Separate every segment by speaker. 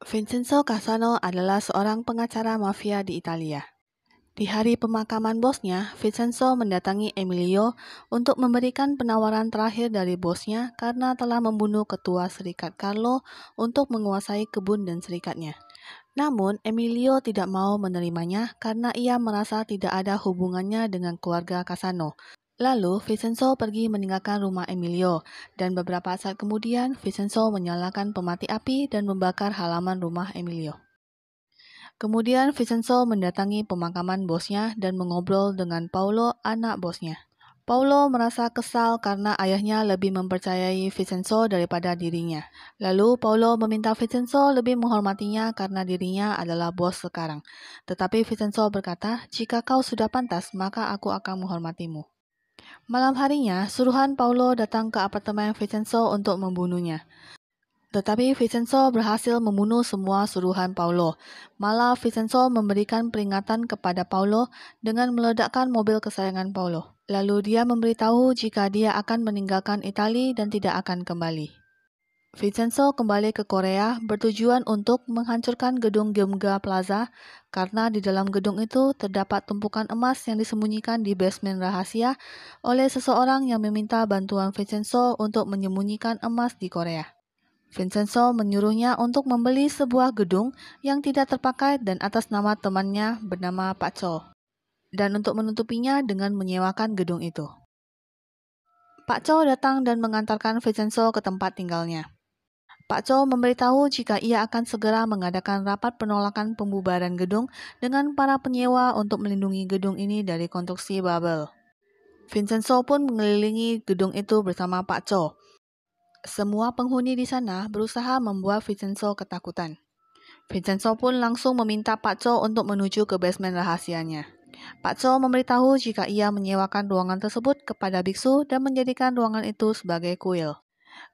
Speaker 1: Vincenzo Casano adalah seorang pengacara mafia di Italia. Di hari pemakaman bosnya, Vincenzo mendatangi Emilio untuk memberikan penawaran terakhir dari bosnya karena telah membunuh ketua serikat Carlo untuk menguasai kebun dan serikatnya. Namun, Emilio tidak mau menerimanya karena ia merasa tidak ada hubungannya dengan keluarga Casano. Lalu, Vincenzo pergi meninggalkan rumah Emilio, dan beberapa saat kemudian, Vincenzo menyalakan pemati api dan membakar halaman rumah Emilio. Kemudian, Vincenzo mendatangi pemakaman bosnya dan mengobrol dengan Paolo, anak bosnya. Paolo merasa kesal karena ayahnya lebih mempercayai Vincenzo daripada dirinya. Lalu, Paolo meminta Vincenzo lebih menghormatinya karena dirinya adalah bos sekarang. Tetapi Vincenzo berkata, "Jika kau sudah pantas, maka aku akan menghormatimu." Malam harinya, suruhan Paolo datang ke apartemen Vincenzo untuk membunuhnya. Tetapi Vincenzo berhasil membunuh semua suruhan Paolo. Malah Vincenzo memberikan peringatan kepada Paolo dengan meledakkan mobil kesayangan Paolo. Lalu dia memberitahu jika dia akan meninggalkan Italia dan tidak akan kembali. Vincenzo kembali ke Korea bertujuan untuk menghancurkan gedung Gyeongga Plaza karena di dalam gedung itu terdapat tumpukan emas yang disembunyikan di basement rahasia oleh seseorang yang meminta bantuan Vincenzo untuk menyembunyikan emas di Korea. Vincenzo menyuruhnya untuk membeli sebuah gedung yang tidak terpakai dan atas nama temannya bernama Pak Cho, dan untuk menutupinya dengan menyewakan gedung itu. Pak Cho datang dan mengantarkan Vincenzo ke tempat tinggalnya. Pak Cho memberitahu jika ia akan segera mengadakan rapat penolakan pembubaran gedung dengan para penyewa untuk melindungi gedung ini dari konstruksi bubble. Vincenzo pun mengelilingi gedung itu bersama Pak Cho. Semua penghuni di sana berusaha membuat Vincenzo ketakutan. Vincenzo pun langsung meminta Pak Cho untuk menuju ke basement rahasianya. Pak Cho memberitahu jika ia menyewakan ruangan tersebut kepada biksu dan menjadikan ruangan itu sebagai kuil.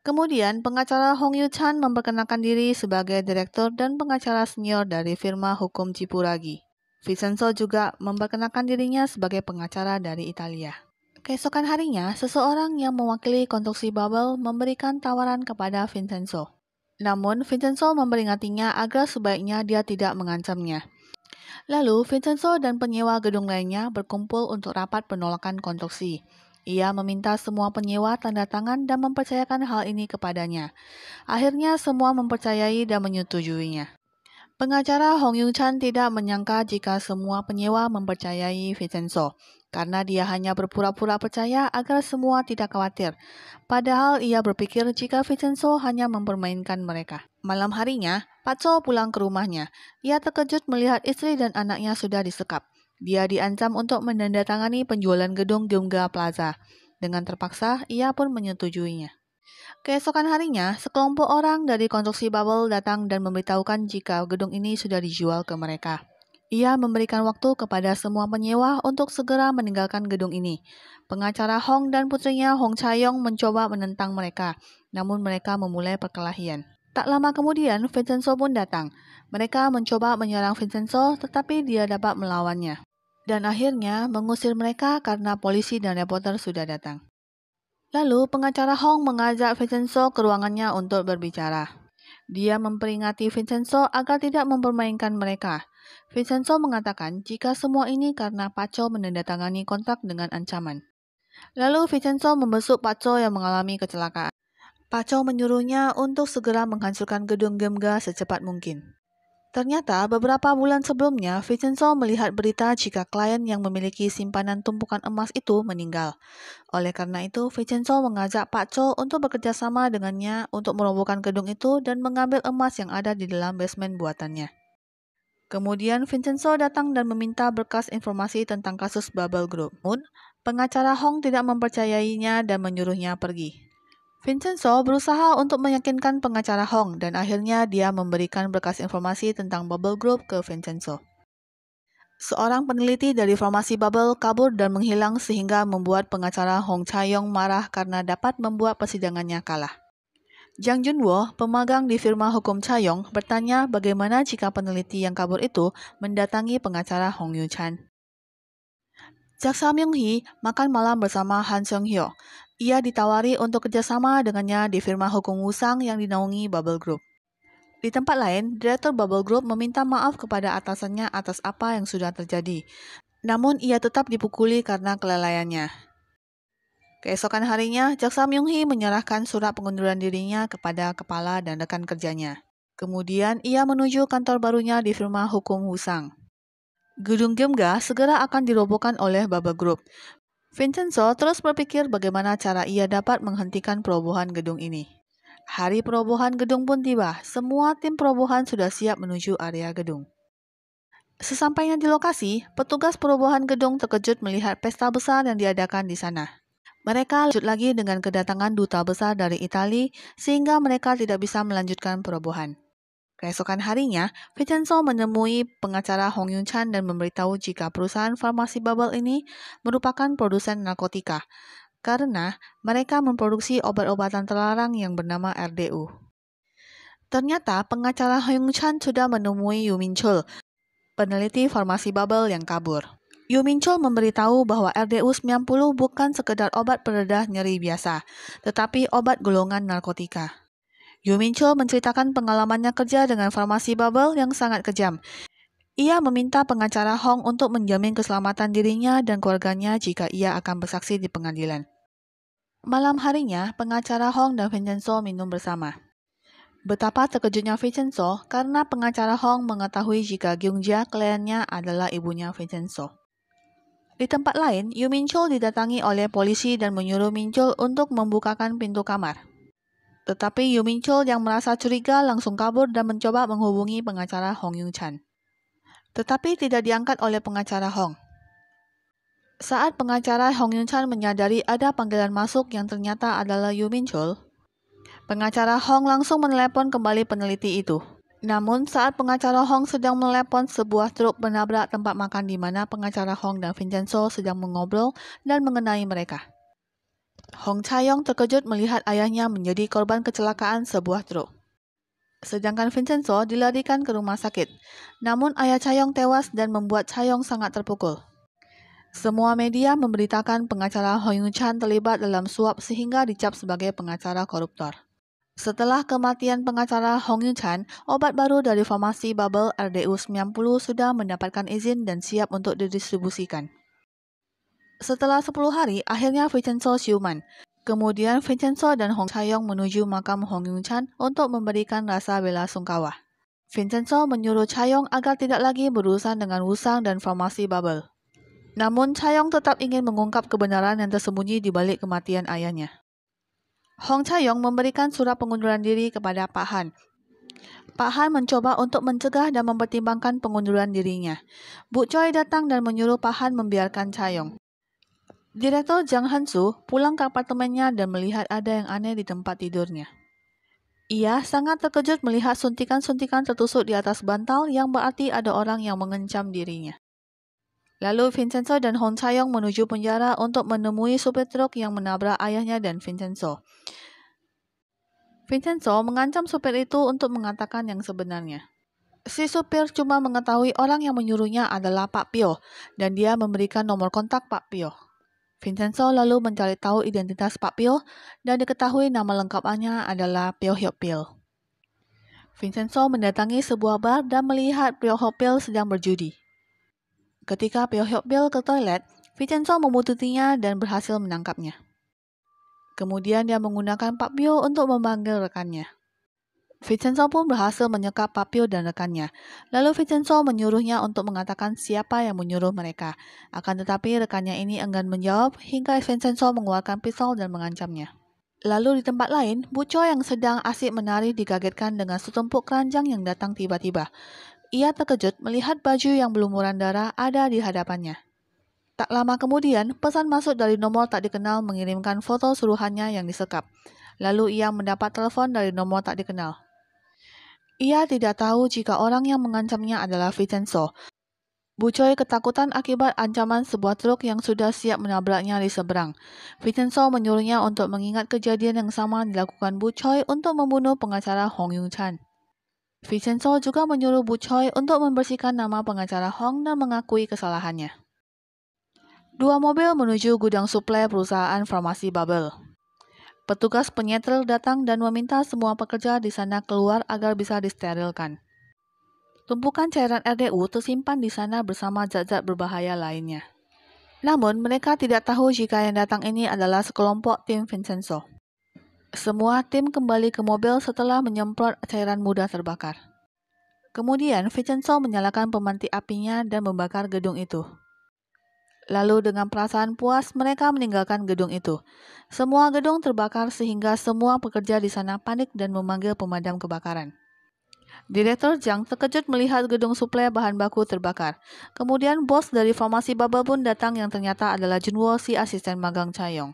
Speaker 1: Kemudian, pengacara Hong Yu-chan memperkenalkan diri sebagai direktur dan pengacara senior dari firma hukum Cipuragi. Vincenzo juga memperkenalkan dirinya sebagai pengacara dari Italia. Keesokan harinya, seseorang yang mewakili konstruksi bubble memberikan tawaran kepada Vincenzo. Namun, Vincenzo memperingatinya agar sebaiknya dia tidak mengancamnya. Lalu, Vincenzo dan penyewa gedung lainnya berkumpul untuk rapat penolakan konstruksi. Ia meminta semua penyewa tanda tangan dan mempercayakan hal ini kepadanya. Akhirnya semua mempercayai dan menyetujuinya. Pengacara Hong Yu-chan tidak menyangka jika semua penyewa mempercayai Vincenzo, karena dia hanya berpura-pura percaya agar semua tidak khawatir. Padahal ia berpikir jika Vincenzo hanya mempermainkan mereka. Malam harinya, Pak Cho pulang ke rumahnya. Ia terkejut melihat istri dan anaknya sudah disekap. Dia diancam untuk menandatangani penjualan gedung Gyeongga Plaza. Dengan terpaksa, ia pun menyetujuinya. Keesokan harinya, sekelompok orang dari konstruksi bubble datang dan memberitahukan jika gedung ini sudah dijual ke mereka. Ia memberikan waktu kepada semua penyewa untuk segera meninggalkan gedung ini. Pengacara Hong dan putrinya Hong Cha-yong mencoba menentang mereka, namun mereka memulai perkelahian. Tak lama kemudian, Vincenzo pun datang. Mereka mencoba menyerang Vincenzo, tetapi dia dapat melawannya. Dan akhirnya mengusir mereka karena polisi dan reporter sudah datang. Lalu pengacara Hong mengajak Vincenzo ke ruangannya untuk berbicara. Dia memperingati Vincenzo agar tidak mempermainkan mereka. Vincenzo mengatakan jika semua ini karena Pak Cho menandatangani kontrak dengan ancaman. Lalu Vincenzo membesuk Pak Cho yang mengalami kecelakaan. Pak Cho menyuruhnya untuk segera menghancurkan gedung Gyeongga secepat mungkin. Ternyata beberapa bulan sebelumnya, Vincenzo melihat berita jika klien yang memiliki simpanan tumpukan emas itu meninggal. Oleh karena itu, Vincenzo mengajak Pak Cho untuk bekerja sama dengannya untuk merobohkan gedung itu dan mengambil emas yang ada di dalam basement buatannya. Kemudian Vincenzo datang dan meminta berkas informasi tentang kasus Bubble Group. Namun, pengacara Hong tidak mempercayainya dan menyuruhnya pergi. Vincenzo berusaha untuk meyakinkan pengacara Hong dan akhirnya dia memberikan berkas informasi tentang Bubble Group ke Vincenzo. Seorang peneliti dari formasi Bubble kabur dan menghilang sehingga membuat pengacara Hong Cha-yong marah karena dapat membuat persidangannya kalah. Jang Junwo, pemagang di firma hukum Cha-yong, bertanya bagaimana jika peneliti yang kabur itu mendatangi pengacara Hong Yu-chan. Jaksa Myung-hee makan malam bersama Han Seong-hyo. Ia ditawari untuk kerjasama dengannya di firma hukum Wusang yang dinaungi Bubble Group. Di tempat lain, Direktur Bubble Group meminta maaf kepada atasannya atas apa yang sudah terjadi. Namun ia tetap dipukuli karena kelalaiannya. Keesokan harinya, Jaksa Myung Hee menyerahkan surat pengunduran dirinya kepada kepala dan rekan kerjanya. Kemudian ia menuju kantor barunya di firma hukum Husang. Gedung Gyeongga segera akan dirobohkan oleh Bubble Group. Vincenzo terus berpikir bagaimana cara ia dapat menghentikan perobohan gedung ini. Hari perobohan gedung pun tiba. Semua tim perobohan sudah siap menuju area gedung. Sesampainya di lokasi, petugas perobohan gedung terkejut melihat pesta besar yang diadakan di sana. Mereka lanjut lagi dengan kedatangan duta besar dari Italia sehingga mereka tidak bisa melanjutkan perobohan. Keesokan harinya, Vincenzo menemui pengacara Hong Yun-chan dan memberitahu jika perusahaan farmasi Bubble ini merupakan produsen narkotika karena mereka memproduksi obat-obatan terlarang yang bernama RDU. Ternyata pengacara Hong Yun-chan sudah menemui Yu Min-chul, peneliti farmasi Bubble yang kabur. Yu Min-chul memberitahu bahwa RDU 90 bukan sekedar obat pereda nyeri biasa, tetapi obat golongan narkotika. Yu Min-chul menceritakan pengalamannya kerja dengan farmasi Bubble yang sangat kejam. Ia meminta pengacara Hong untuk menjamin keselamatan dirinya dan keluarganya jika ia akan bersaksi di pengadilan. Malam harinya, pengacara Hong dan Vincenzo minum bersama. Betapa terkejutnya Vincenzo karena pengacara Hong mengetahui jika Gyung-ja, kliennya, adalah ibunya Vincenzo. Di tempat lain, Yu Min-chul didatangi oleh polisi dan menyuruh Min-chul untuk membukakan pintu kamar. Tetapi Yu Min-chul yang merasa curiga langsung kabur dan mencoba menghubungi pengacara Hong Yun-chan. Tetapi tidak diangkat oleh pengacara Hong. Saat pengacara Hong Yun-chan menyadari ada panggilan masuk yang ternyata adalah Yu Min-chul, pengacara Hong langsung menelepon kembali peneliti itu. Namun saat pengacara Hong sedang menelepon, sebuah truk menabrak tempat makan di mana pengacara Hong dan Vincenzo sedang mengobrol dan mengenai mereka. Hong Cha-yong terkejut melihat ayahnya menjadi korban kecelakaan sebuah truk. Sedangkan Vincenzo dilarikan ke rumah sakit. Namun ayah Cha-yong tewas dan membuat Cha-yong sangat terpukul. Semua media memberitakan pengacara Hong Yun-chan terlibat dalam suap sehingga dicap sebagai pengacara koruptor. Setelah kematian pengacara Hong Yun-chan, obat baru dari farmasi Bubble RDU 90 sudah mendapatkan izin dan siap untuk didistribusikan. Setelah 10 hari, akhirnya Vincenzo siuman. Kemudian Vincenzo dan Hong Cha-yong menuju makam Hong Yun-chan untuk memberikan rasa bela sungkawa. Vincenzo menyuruh Cha-yong agar tidak lagi berurusan dengan Husang dan farmasi Bubble. Namun Cha-yong tetap ingin mengungkap kebenaran yang tersembunyi di balik kematian ayahnya. Hong Cha-yong memberikan surat pengunduran diri kepada Pak Han. Pak Han mencoba untuk mencegah dan mempertimbangkan pengunduran dirinya. Bu Choi datang dan menyuruh Pak Han membiarkan Cha-yong. Direktur Jang Han-soo pulang ke apartemennya dan melihat ada yang aneh di tempat tidurnya. Ia sangat terkejut melihat suntikan-suntikan tertusuk di atas bantal yang berarti ada orang yang mengancam dirinya. Lalu Vincenzo dan Hong Cha-yong menuju penjara untuk menemui supir truk yang menabrak ayahnya dan Vincenzo. Vincenzo mengancam supir itu untuk mengatakan yang sebenarnya. Si supir cuma mengetahui orang yang menyuruhnya adalah Pak Pyo dan dia memberikan nomor kontak Pak Pyo. Vincenzo lalu mencari tahu identitas Pak Pyo dan diketahui nama lengkapnya adalah Pyo Hyok Pil. Vincenzo mendatangi sebuah bar dan melihat Pyo Hyok Pil sedang berjudi. Ketika Pyo Hyok Pil ke toilet, Vincenzo membuntuti-nya dan berhasil menangkapnya. Kemudian dia menggunakan Pak Pyo untuk memanggil rekannya. Vincenzo pun berhasil menyekap Pak Pyo dan rekannya. Lalu Vincenzo menyuruhnya untuk mengatakan siapa yang menyuruh mereka. Akan tetapi rekannya ini enggan menjawab hingga Vincenzo mengeluarkan pisau dan mengancamnya. Lalu di tempat lain, Bu Choi yang sedang asik menari dikagetkan dengan setumpuk keranjang yang datang tiba-tiba. Ia terkejut melihat baju yang berlumuran darah ada di hadapannya. Tak lama kemudian, pesan masuk dari nomor tak dikenal mengirimkan foto suruhannya yang disekap. Lalu ia mendapat telepon dari nomor tak dikenal. Ia tidak tahu jika orang yang mengancamnya adalah Vincenzo. Bu Choi ketakutan akibat ancaman sebuah truk yang sudah siap menabraknya di seberang. Vincenzo menyuruhnya untuk mengingat kejadian yang sama dilakukan Bu Choi untuk membunuh pengacara Hong Yun-chan. Vincenzo juga menyuruh Bu Choi untuk membersihkan nama pengacara Hong dan mengakui kesalahannya. Dua mobil menuju gudang suplai perusahaan farmasi Bubble. Petugas penyetel datang dan meminta semua pekerja di sana keluar agar bisa disterilkan. Tumpukan cairan RDU tersimpan di sana bersama zat-zat berbahaya lainnya. Namun, mereka tidak tahu jika yang datang ini adalah sekelompok tim Vincenzo. Semua tim kembali ke mobil setelah menyemprot cairan mudah terbakar. Kemudian, Vincenzo menyalakan pemanti apinya dan membakar gedung itu. Lalu dengan perasaan puas, mereka meninggalkan gedung itu. Semua gedung terbakar sehingga semua pekerja di sana panik dan memanggil pemadam kebakaran. Direktur Zhang terkejut melihat gedung suplai bahan baku terbakar. Kemudian bos dari formasi bubble pun datang yang ternyata adalah Junwo, si asisten magang Cha Yong.